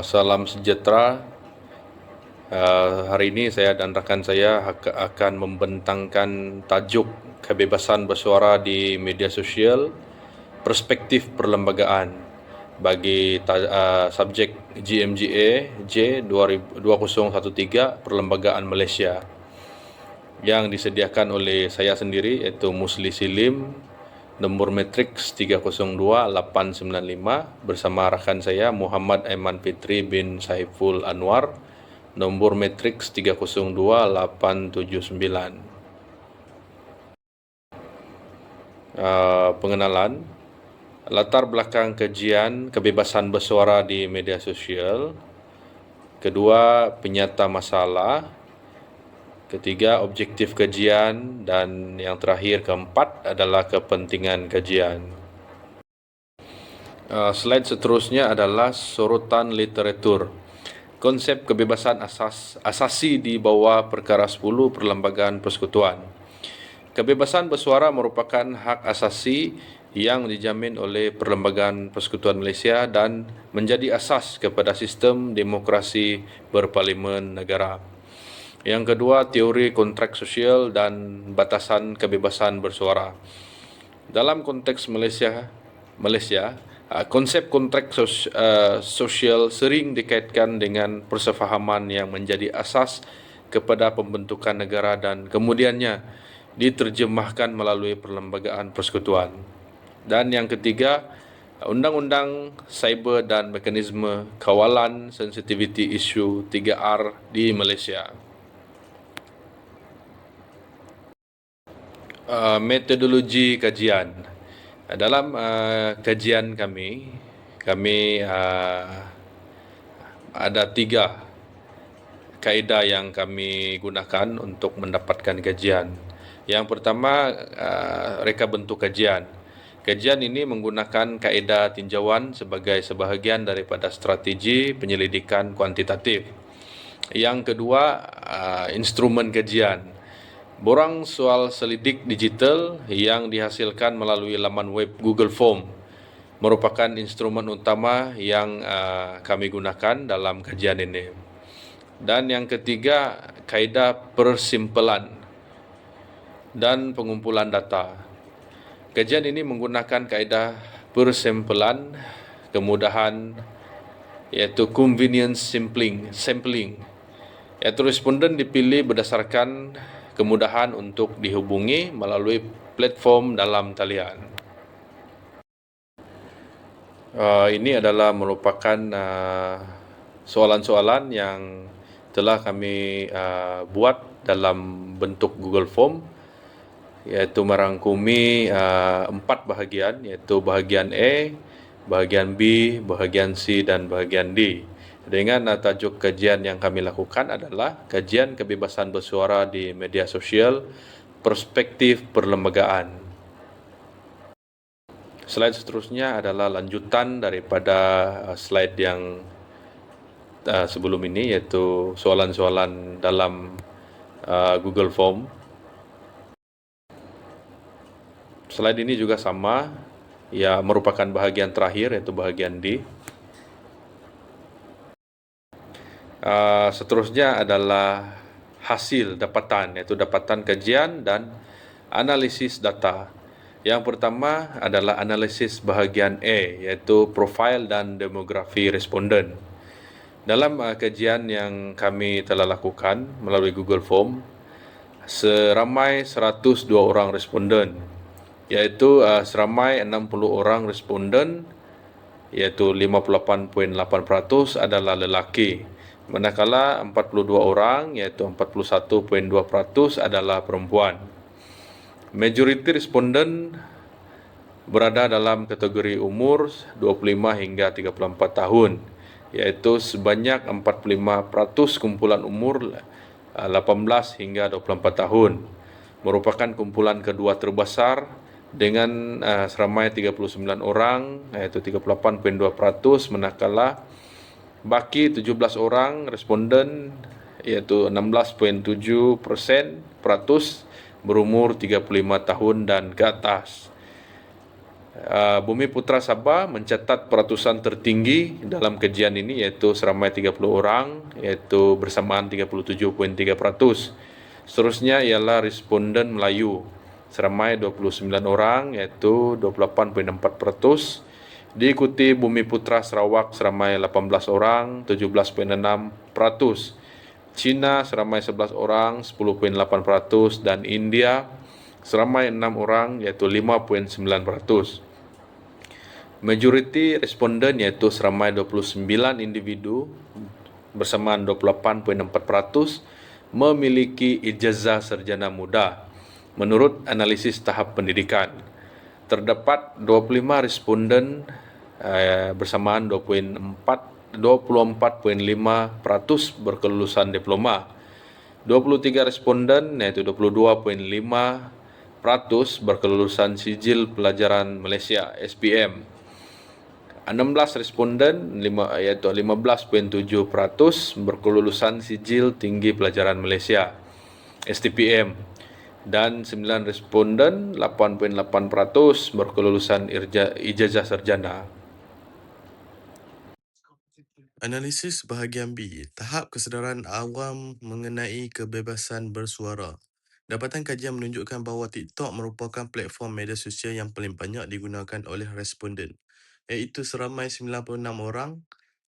Salam sejahtera. Hari ini saya dan rakan saya akan membentangkan tajuk kebebasan bersuara di media sosial, perspektif perlembagaan bagi subjek GMGA J 2013 Perlembagaan Malaysia yang disediakan oleh saya sendiri, iaitu Musli Silim, nombor matriks 302895, bersama rakan saya Muhammad Aiman Fitri bin Saiful Anwar, nombor matriks 302879. Pengenalan, latar belakang kajian kebebasan bersuara di media sosial. Kedua, penyata masalah. Ketiga, objektif kajian. Dan yang terakhir, keempat, adalah kepentingan kajian. Slide seterusnya adalah sorotan literatur. Konsep kebebasan asasi di bawah perkara 10 Perlembagaan Persekutuan. Kebebasan bersuara merupakan hak asasi yang dijamin oleh Perlembagaan Persekutuan Malaysia dan menjadi asas kepada sistem demokrasi berparlimen negara. Yang kedua, teori kontrak sosial dan batasan kebebasan bersuara. Dalam konteks Malaysia, konsep kontrak sosial sering dikaitkan dengan persefahaman yang menjadi asas kepada pembentukan negara dan kemudiannya diterjemahkan melalui Perlembagaan Persekutuan. Dan yang ketiga, Undang-Undang Cyber dan Mekanisme Kawalan Sensitiviti Isu 3R di Malaysia. Metodologi kajian. Dalam kajian kami ada 3 kaedah yang kami gunakan untuk mendapatkan kajian. Yang pertama, reka bentuk kajian. Kajian ini menggunakan kaedah tinjauan sebagai sebahagian daripada strategi penyelidikan kuantitatif. Yang kedua, instrumen kajian. Borang soal selidik digital yang dihasilkan melalui laman web Google Form merupakan instrumen utama yang kami gunakan dalam kajian ini. Dan yang ketiga, kaedah persimpelan dan pengumpulan data. Kajian ini menggunakan kaedah persimpelan, kemudahan, iaitu convenience sampling, iaitu responden dipilih berdasarkan kemudahan untuk dihubungi melalui platform dalam talian. Ini adalah merupakan soalan-soalan yang telah kami buat dalam bentuk Google Form, iaitu merangkumi 4 bahagian, iaitu bahagian A, bahagian B, bahagian C, dan bahagian D. Dengan tajuk kajian yang kami lakukan adalah kajian kebebasan bersuara di media sosial, perspektif perlembagaan. Slide seterusnya adalah lanjutan daripada slide yang sebelum ini, iaitu soalan-soalan dalam Google Form. Slide ini juga sama, ia merupakan bahagian terakhir, iaitu bahagian D. Seterusnya adalah hasil dapatan, iaitu dapatan kajian dan analisis data. Yang pertama adalah analisis bahagian A, iaitu profil dan demografi responden. Dalam kajian yang kami telah lakukan melalui Google Form, seramai 102 orang responden, iaitu seramai 60 orang responden, iaitu 58.8% adalah lelaki, manakala 42 orang, iaitu 41.2% adalah perempuan. Majoriti responden berada dalam kategori umur 25 hingga 34 tahun, iaitu sebanyak 45% kumpulan umur 18 hingga 24 tahun. Merupakan kumpulan kedua terbesar dengan seramai 39 orang, iaitu 38.2%, manakala baki 17 orang responden, iaitu 16.7% berumur 35 tahun dan ke atas. Bumi Putra Sabah mencatat peratusan tertinggi dalam kajian ini, iaitu seramai 30 orang, iaitu bersamaan 37.3%. Seterusnya ialah responden Melayu, seramai 29 orang, iaitu 28.4%. Diikuti Bumi Putra Sarawak seramai 18 orang, 17.6%. China seramai 11 orang, 10.8%, dan India seramai 6 orang, iaitu 5.9%. Majoriti responden iaitu seramai 29 individu bersamaan 28.4% memiliki ijazah sarjana muda menurut analisis tahap pendidikan. Terdapat 25 responden bersamaan 24.5% berkelulusan diploma. 23 responden iaitu 22.5% berkelulusan sijil pelajaran Malaysia SPM. 16 responden iaitu 15.7% berkelulusan sijil tinggi pelajaran Malaysia STPM, dan 9 responden 8.8% berkelulusan ijazah sarjana. Analisis bahagian B, tahap kesedaran awam mengenai kebebasan bersuara. Dapatan kajian menunjukkan bahawa TikTok merupakan platform media sosial yang paling banyak digunakan oleh responden, iaitu seramai 96 orang.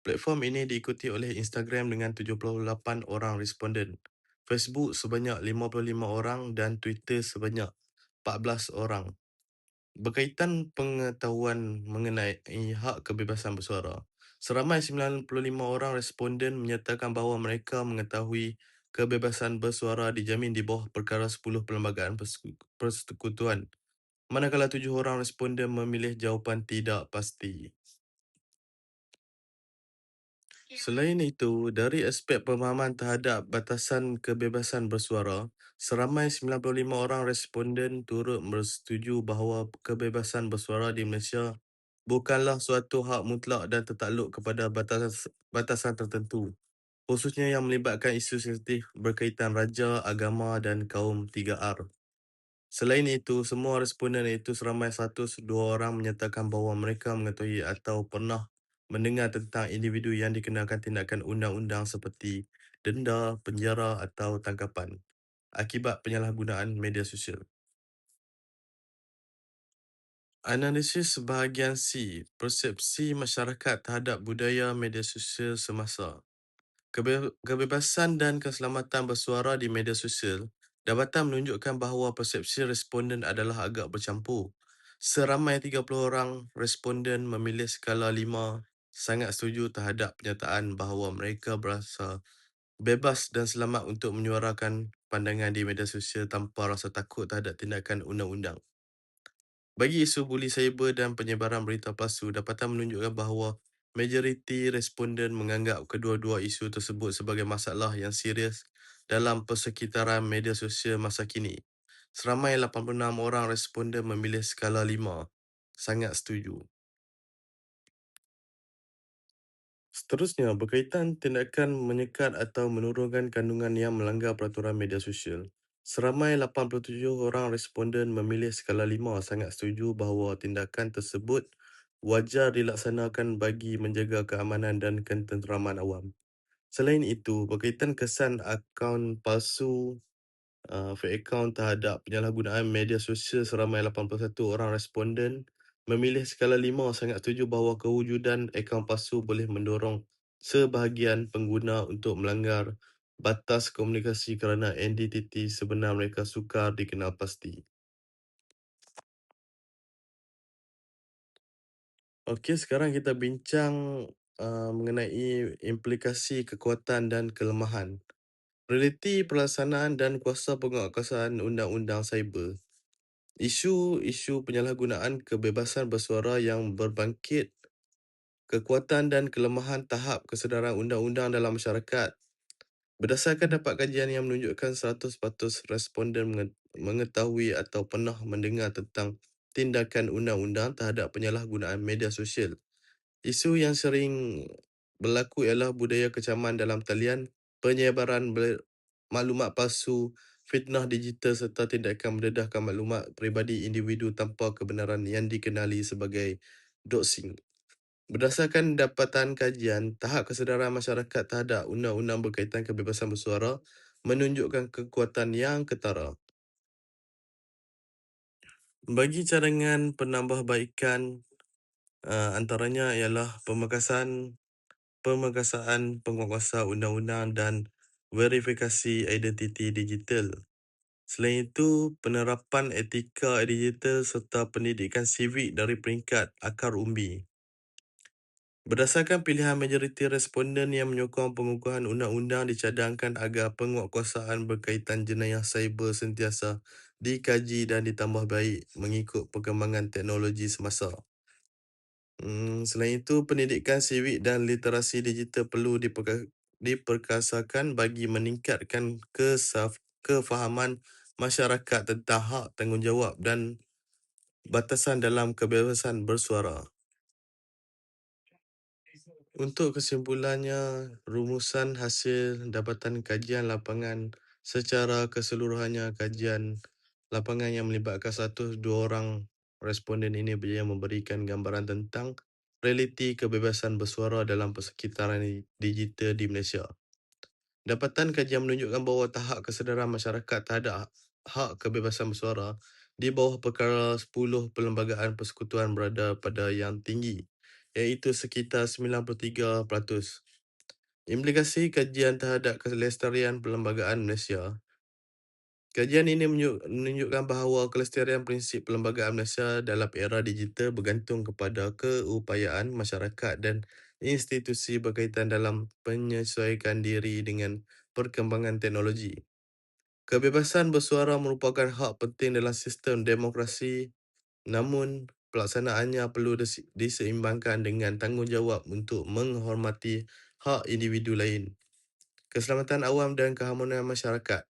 Platform ini diikuti oleh Instagram dengan 78 orang responden, Facebook sebanyak 55 orang dan Twitter sebanyak 14 orang. Berkaitan pengetahuan mengenai hak kebebasan bersuara, seramai 95 orang responden menyatakan bahawa mereka mengetahui kebebasan bersuara dijamin di bawah Perkara 10 Perlembagaan Persekutuan, manakala 7 orang responden memilih jawapan tidak pasti. Selain itu, dari aspek pemahaman terhadap batasan kebebasan bersuara, seramai 95 orang responden turut bersetuju bahawa kebebasan bersuara di Malaysia bukanlah suatu hak mutlak dan tertakluk kepada batasan tertentu, khususnya yang melibatkan isu sensitif berkaitan raja, agama dan kaum 3R. Selain itu, semua responden iaitu seramai 102 orang menyatakan bahawa mereka mengetahui atau pernah mendengar tentang individu yang dikenakan tindakan undang-undang seperti denda, penjara atau tangkapan akibat penyalahgunaan media sosial. Analisis bahagian C, persepsi masyarakat terhadap budaya media sosial semasa. Kebebasan dan keselamatan bersuara di media sosial, dapatan menunjukkan bahawa persepsi responden adalah agak bercampur. Seramai 30 orang responden memilih skala 5 sangat setuju terhadap penyataan bahawa mereka berasa bebas dan selamat untuk menyuarakan pandangan di media sosial tanpa rasa takut terhadap tindakan undang-undang. Bagi isu buli cyber dan penyebaran berita palsu, dapatan menunjukkan bahawa majoriti responden menganggap kedua-dua isu tersebut sebagai masalah yang serius dalam persekitaran media sosial masa kini. Seramai 86 orang responden memilih skala 5, sangat setuju. Seterusnya, berkaitan tindakan menyekat atau menurunkan kandungan yang melanggar peraturan media sosial. Seramai 87 orang responden memilih skala 5 sangat setuju bahawa tindakan tersebut wajar dilaksanakan bagi menjaga keamanan dan ketenteraman awam. Selain itu, berkaitan kesan akaun palsu, fake account terhadap penyalahgunaan media sosial, seramai 81 orang responden memilih skala 5 sangat setuju bahawa kewujudan akaun palsu boleh mendorong sebahagian pengguna untuk melanggar batas komunikasi kerana identiti sebenar mereka sukar dikenal pasti. Okey, sekarang kita bincang mengenai implikasi kekuatan dan kelemahan. Realiti pelaksanaan dan kuasa penguatkuasaan undang-undang cyber. Isu penyalahgunaan kebebasan bersuara yang berbangkit, kekuatan dan kelemahan tahap kesedaran undang-undang dalam masyarakat. Berdasarkan dapat kajian yang menunjukkan 100% responden mengetahui atau pernah mendengar tentang tindakan undang-undang terhadap penyalahgunaan media sosial. Isu yang sering berlaku ialah budaya kecaman dalam talian, penyebaran maklumat palsu, fitnah digital serta tindakan mendedahkan maklumat peribadi individu tanpa kebenaran yang dikenali sebagai doxing. Berdasarkan dapatan kajian, tahap kesedaran masyarakat terhadap undang-undang berkaitan kebebasan bersuara menunjukkan kekuatan yang ketara. Bagi cadangan penambahbaikan, antaranya ialah pemekasan penguatkuasaan undang-undang dan verifikasi identiti digital. Selain itu, penerapan etika digital serta pendidikan sivik dari peringkat akar umbi. Berdasarkan pilihan majoriti responden yang menyokong pengukuhan undang-undang, dicadangkan agar penguatkuasaan berkaitan jenayah cyber sentiasa dikaji dan ditambah baik mengikut perkembangan teknologi semasa. Selain itu, pendidikan sivik dan literasi digital perlu diperkasakan bagi meningkatkan kefahaman masyarakat tentang hak, tanggungjawab dan batasan dalam kebebasan bersuara. Untuk kesimpulannya, rumusan hasil dapatan kajian lapangan secara keseluruhannya, kajian lapangan yang melibatkan 102 orang responden ini berjaya memberikan gambaran tentang realiti kebebasan bersuara dalam persekitaran digital di Malaysia. Dapatan kajian menunjukkan bahawa tahap kesedaran masyarakat terhadap hak kebebasan bersuara di bawah perkara 10 perlembagaan persekutuan berada pada yang tinggi, iaitu sekitar 93%. Implikasi kajian terhadap kelestarian perlembagaan Malaysia. Kajian ini menunjukkan bahawa kelestarian prinsip perlembagaan Malaysia dalam era digital bergantung kepada keupayaan masyarakat dan institusi berkaitan dalam penyesuaikan diri dengan perkembangan teknologi. Kebebasan bersuara merupakan hak penting dalam sistem demokrasi, namun pelaksanaannya perlu diseimbangkan dengan tanggungjawab untuk menghormati hak individu lain, keselamatan awam dan keharmonian masyarakat.